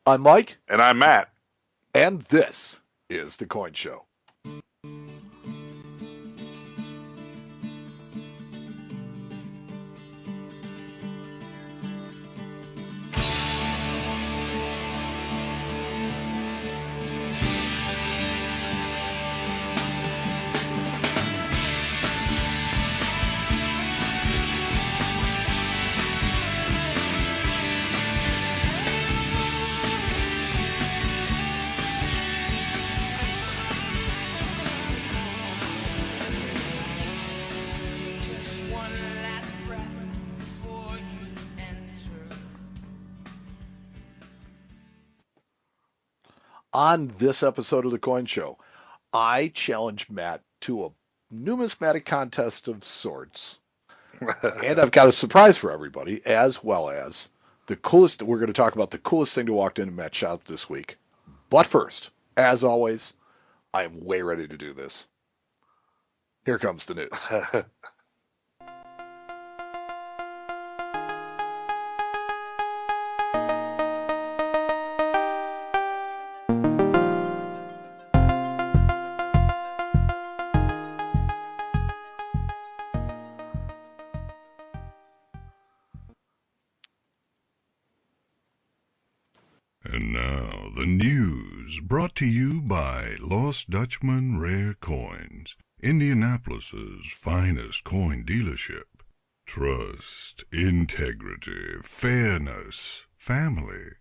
I'm Mike. And I'm Matt. And this is The Coin Show. On this episode of The Coin Show, I challenge Matt to a numismatic contest of sorts. And I've got a surprise for everybody, as well as the coolest. We're going to talk about the coolest thing to walk into Matt's shop this week. But first, as always, I am way ready to do this. Here comes the news. And now, the news, brought to you by Lost Dutchman Rare Coins, Indianapolis's finest coin dealership. Trust, integrity, fairness, family.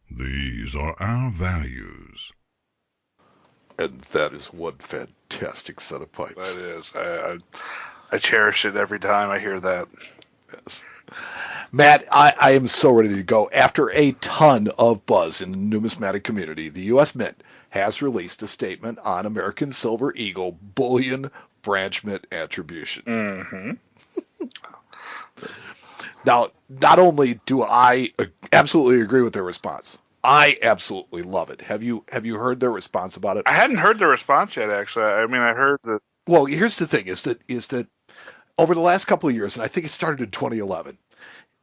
These are our values. And that is one fantastic set of pipes. That is. I cherish it every time I hear that. Yes. Matt, I am so ready to go. After a ton of buzz in the numismatic community, the U.S. Mint has released a statement on American Silver Eagle bullion branchment attribution. Mm-hmm. Now, not only do I absolutely agree with their response, I absolutely love it. Have you heard their response about it? I hadn't heard the response yet, actually. I mean, I heard that. Well, here's the thing: is that over the last couple of years, and I think it started in 2011.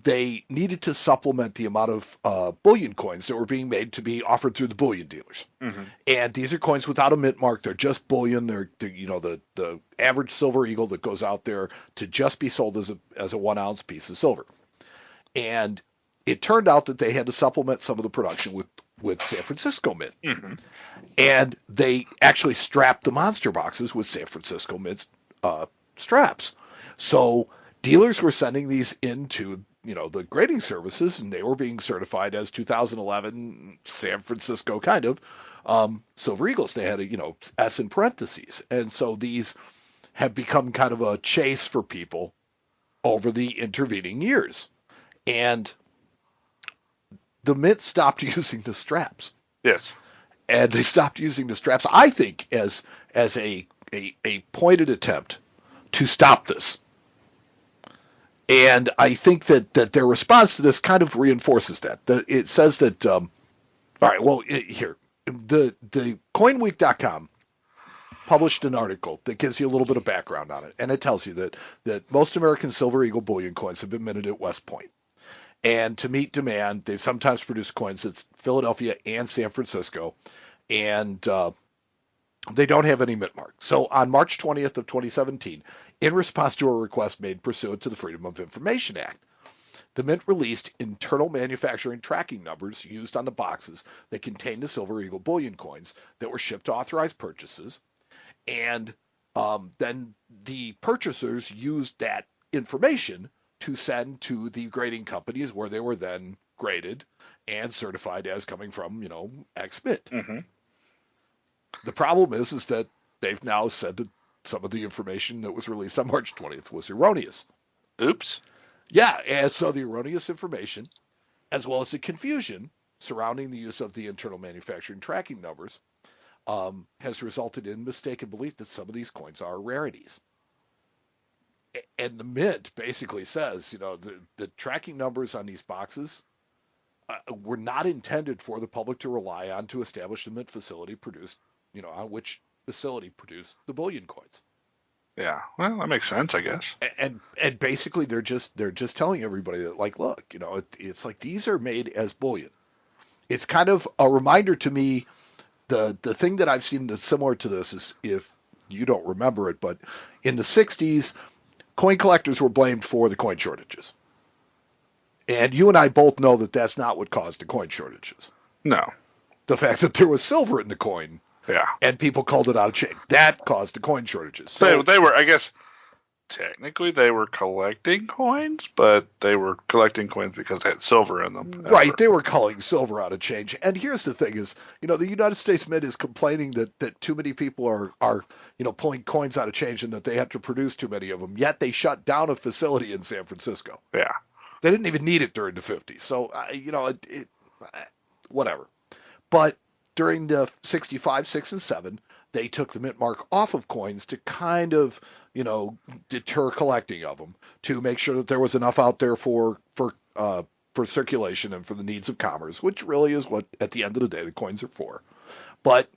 They needed to supplement the amount of bullion coins that were being made to be offered through the bullion dealers. Mm-hmm. And these are coins without a mint mark. They're just bullion. They're the average silver eagle that goes out there to just be sold as a 1 ounce piece of silver. And it turned out that they had to supplement some of the production with San Francisco Mint. Mm-hmm. And they actually strapped the monster boxes with San Francisco Mint straps. So dealers were sending these into the grading services, and they were being certified as 2011 San Francisco kind of Silver Eagles. They had a S in parentheses, and so these have become kind of a chase for people over the intervening years. And the Mint stopped using the straps. Yes. And they stopped using the straps, I think, as a pointed attempt to stop this. And I think that their response to this kind of reinforces that. It says that, all right, well, here, the coinweek.com published an article that gives you a little bit of background on it. And it tells you that most American Silver Eagle bullion coins have been minted at West Point. And to meet demand, they've sometimes produced coins at Philadelphia and San Francisco. And they don't have any mint mark. So on March 20th of 2017, in response to a request made pursuant to the Freedom of Information Act, the Mint released internal manufacturing tracking numbers used on the boxes that contained the Silver Eagle bullion coins that were shipped to authorized purchases. And then the purchasers used that information to send to the grading companies where they were then graded and certified as coming from, X Mint. Mm-hmm. The problem is that they've now said that some of the information that was released on March 20th was erroneous. Oops. Yeah, and so the erroneous information, as well as the confusion surrounding the use of the internal manufacturing tracking numbers, has resulted in mistaken belief that some of these coins are rarities. And the Mint basically says, the tracking numbers on these boxes were not intended for the public to rely on to establish the Mint facility produced, on which facility produced the bullion coins. Yeah, well, that makes sense, I guess. And basically they're just telling everybody that, like, look, it's like these are made as bullion. it's kind of a reminder to me. The thing that I've seen that's similar to this is, if you don't remember it, but in the 60s, coin collectors were blamed for the coin shortages. And you and I both know that that's not what caused the coin shortages. No. The fact that there was silver in the coin, Yeah. and people called it out of change, that caused the coin shortages. So They were, I guess, technically they were collecting coins, but they were collecting coins because they had silver in them. Right, they were calling silver out of change. And here's the thing is, the United States Mint is complaining that too many people are pulling coins out of change and that they have to produce too many of them, yet they shut down a facility in San Francisco. Yeah. They didn't even need it during the 50s. So, whatever. But during the 65, 6, and 7, they took the mint mark off of coins to kind of, deter collecting of them, to make sure that there was enough out there for circulation and for the needs of commerce, which really is what, at the end of the day, the coins are for. But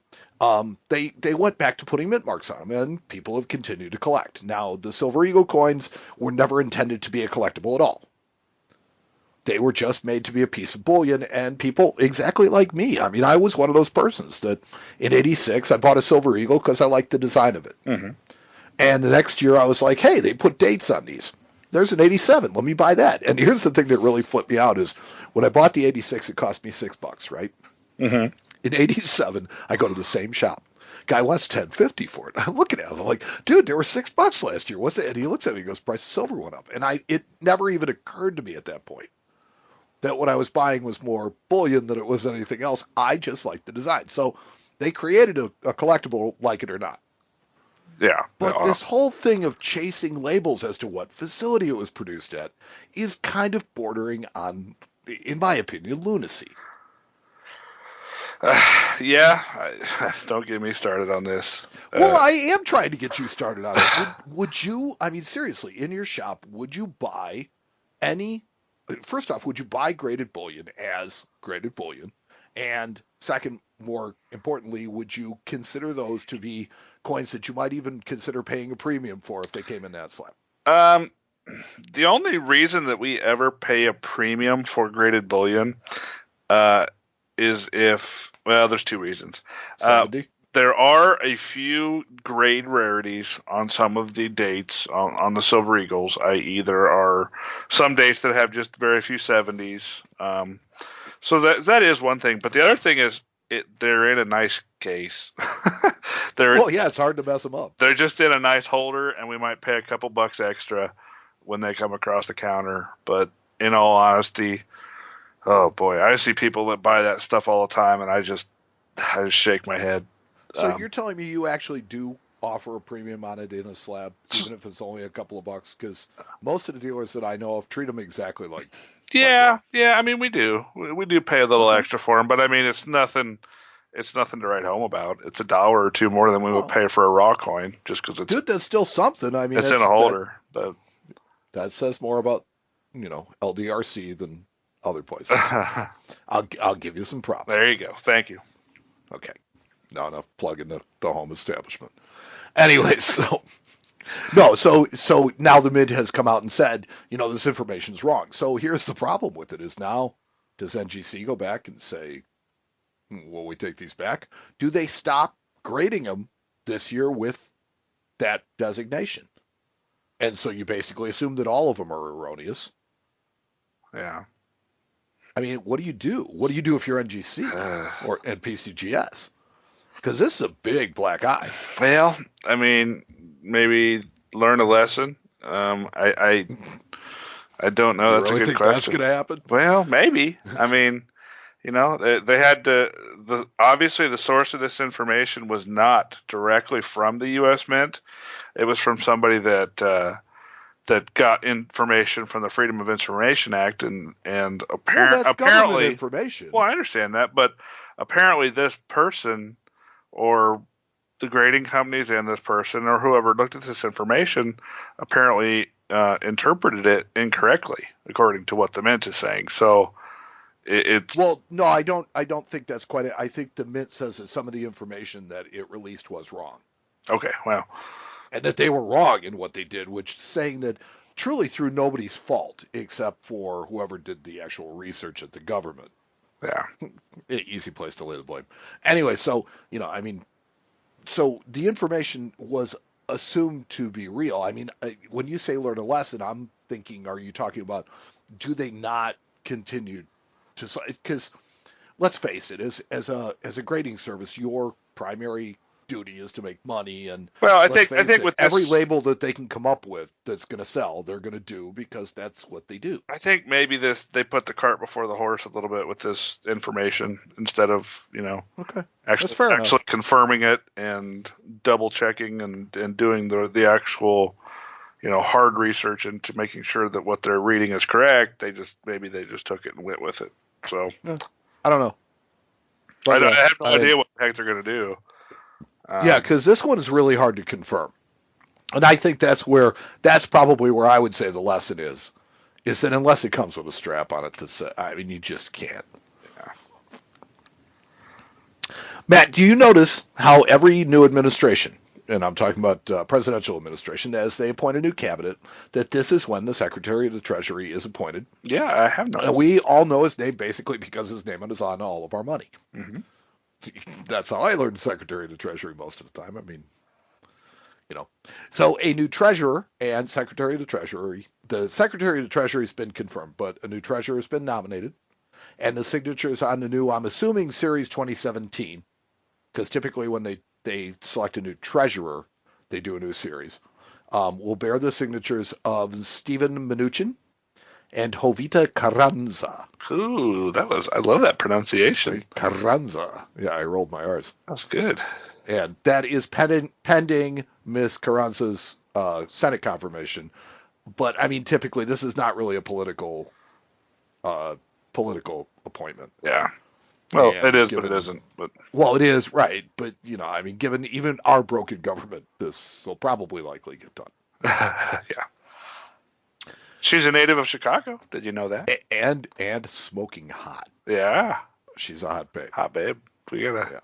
they went back to putting mint marks on them, and people have continued to collect. Now, the Silver Eagle coins were never intended to be a collectible at all. They were just made to be a piece of bullion, and people exactly like me. I mean, I was one of those persons that in '86 I bought a Silver Eagle because I liked the design of it. Mm-hmm. And the next year I was like, hey, they put dates on these. There's an '87. Let me buy that. And here's the thing that really flipped me out is when I bought the '86, it cost me $6, right? Mm-hmm. In '87, I go to the same shop. Guy wants $10.50 for it. I'm looking at him. I'm like, dude, there were $6 last year. What's it? And he looks at me and goes, price of silver went up. And it never even occurred to me at that point that what I was buying was more bullion than it was anything else. I just liked the design. So they created a collectible, like it or not. Yeah. But this whole thing of chasing labels as to what facility it was produced at is kind of bordering on, in my opinion, lunacy. Don't get me started on this. Well, I am trying to get you started on it. Would you, I mean, seriously, in your shop, would you buy any... First off, would you buy graded bullion as graded bullion? And second, more importantly, would you consider those to be coins that you might even consider paying a premium for if they came in that slab? The only reason that we ever pay a premium for graded bullion is if, well, there's two reasons. 70? There are a few grade rarities on some of the dates on the Silver Eagles, i.e. there are some dates that have just very few 70s. So that is one thing. But the other thing is they're in a nice case. It's hard to mess them up. They're just in a nice holder, and we might pay a couple bucks extra when they come across the counter. But in all honesty, oh boy, I see people that buy that stuff all the time, and I just shake my head. So you're telling me you actually do offer a premium on it in a slab, even if it's only a couple of bucks? Because most of the dealers that I know of treat them exactly like. Yeah. I mean, we do. We do pay a little extra for them, but I mean, it's nothing. It's nothing to write home about. It's $1 or $2 more than we would pay for a raw coin, just because it's. Dude, that's still something. I mean, it's in a holder. That says more about LDRC than other places. I'll give you some props. There you go. Thank you. Okay. Not enough plugging the home establishment. Anyways, so now the Mint has come out and said, this information's wrong. So here's the problem with it is now, does NGC go back and say, will we take these back? Do they stop grading them this year with that designation? And so you basically assume that all of them are erroneous. Yeah. I mean, what do you do? What do you do if you're NGC and PCGS? Because this is a big black eye. Well, I mean, maybe learn a lesson. I don't know. That's really a good question. That's going to happen? Well, maybe. I mean, they had to. Obviously, the source of this information was not directly from the U.S. Mint. It was from somebody that got information from the Freedom of Information Act, and that's apparently information. Well, I understand that, but apparently this person, or the grading companies and this person, or whoever looked at this information, apparently interpreted it incorrectly, according to what the Mint is saying. So it's no, I don't think that's quite it. I think the Mint says that some of the information that it released was wrong. Okay, well, and that they were wrong in what they did, which is saying that truly through nobody's fault except for whoever did the actual research at the government. Yeah. easy place to lay the blame. Anyway, so so the information was assumed to be real. I mean, when you say learn a lesson, I'm thinking, are you talking about do they not continue to? Because let's face it, as a grading service, your primary duty is to make money, and Well, I let's think face it, with every this, label that they can come up with that's going to sell, they're going to do because that's what they do. I think maybe they put the cart before the horse a little bit with this information instead of Okay, that's fair enough. actually confirming it and double checking and doing the actual hard research into making sure that what they're reading is correct. They just took it and went with it. So I don't know. I have no idea what the heck they're going to do. Yeah, because this one is really hard to confirm. And I think that's probably where I would say the lesson is that unless it comes with a strap on it, you just can't. Yeah. Matt, do you notice how every new administration, and I'm talking about presidential administration, as they appoint a new cabinet, that this is when the Secretary of the Treasury is appointed? Yeah, I have noticed. And we all know his name basically because his name is on all of our money. Mm-hmm. That's how I learned Secretary of the Treasury most of the time. So a new treasurer and Secretary of the Treasury, the Secretary of the Treasury has been confirmed, but a new treasurer has been nominated, and the signatures on the new, I'm assuming, Series 2017, because typically when they select a new treasurer, they do a new series, will bear the signatures of Stephen Mnuchin and Jovita Carranza. Ooh, I love that pronunciation. Carranza. Yeah, I rolled my R's. That's good. And that is pending Miss Carranza's Senate confirmation. But I mean, typically this is not really a political appointment. Yeah. Well, And it is, but it isn't. But well, it is, right? But given even our broken government, this will probably likely get done. Yeah. She's a native of Chicago. Did you know that? And smoking hot. Yeah. She's a hot babe. Hot babe. We gotta.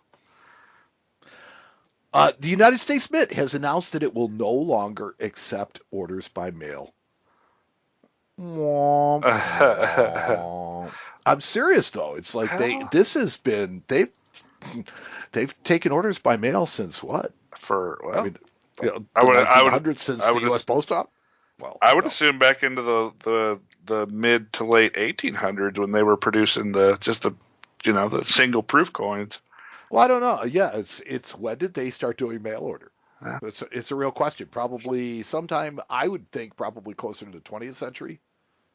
Yeah. The United States Mint has announced that it will no longer accept orders by mail. I'm serious though. It's like they've taken orders by mail since what? I would since the U.S. Post Office. Well, I would assume back into the mid to late 1800s when they were producing the single proof coins. Well, I don't know. Yeah, it's when did they start doing mail order? Yeah. It's a real question. Probably sometime, I would think probably closer to the 20th century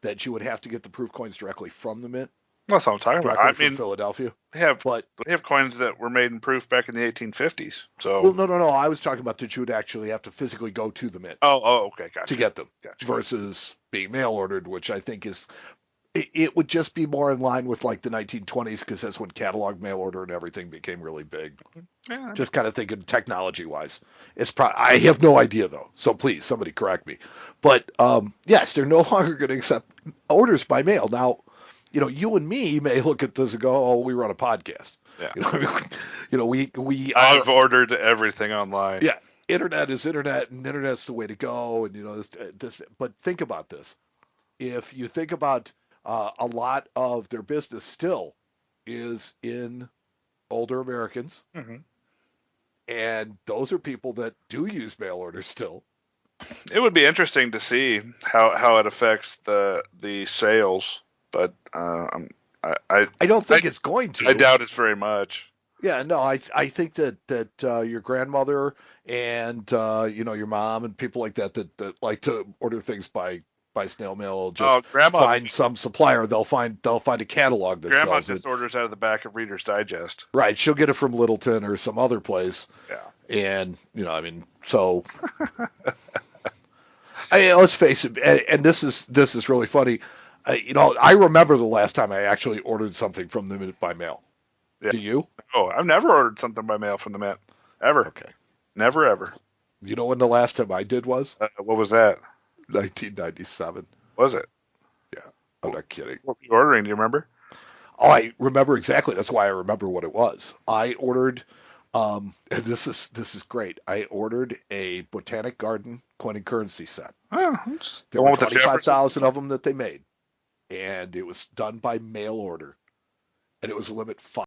that you would have to get the proof coins directly from the mint. That's what I'm talking about. I mean, Philadelphia. We have coins that were made in proof back in the 1850s. So well, no. I was talking about that you would actually have to physically go to the mint. Oh, okay, gotcha. To get them, gotcha. Versus being mail ordered, which I think it would just be more in line with like the 1920s because that's when catalog mail order and everything became really big. Yeah. Just kind of thinking technology wise, I have no idea though. So please, somebody correct me. But yes, they're no longer going to accept orders by mail now. You and me may look at this and go, "Oh, we run a podcast." Yeah. We. I've ordered everything online. Yeah, internet is internet, and internet's the way to go. And this. But think about this: if you think about a lot of their business still is in older Americans, mm-hmm. and those are people that do use mail orders still. It would be interesting to see how it affects the sales. But I don't think it's going to. I doubt it's very much. Yeah, no, I think that your grandmother and your mom and people like that like to order things by snail mail. Just find some supplier. They'll find a catalog that Grandma sells just it. orders out of the back of Reader's Digest. Right, she'll get it from Littleton or some other place. Yeah, and so. Let's face it, and this is really funny. I remember the last time I actually ordered something from the Mint by mail. Yeah. Do you? Oh, I've never ordered something by mail from the Mint. Ever. Okay. Never, ever. You know when the last time I did was? What was that? 1997. Was it? Yeah. I'm not kidding. What were you ordering? Do you remember? Oh, I remember exactly. That's why I remember what it was. I ordered, and this is great. I ordered a Botanic Garden coin and currency set. Oh, there were 25,000 of them that they made. And it was done by mail order. and it was a limit 5.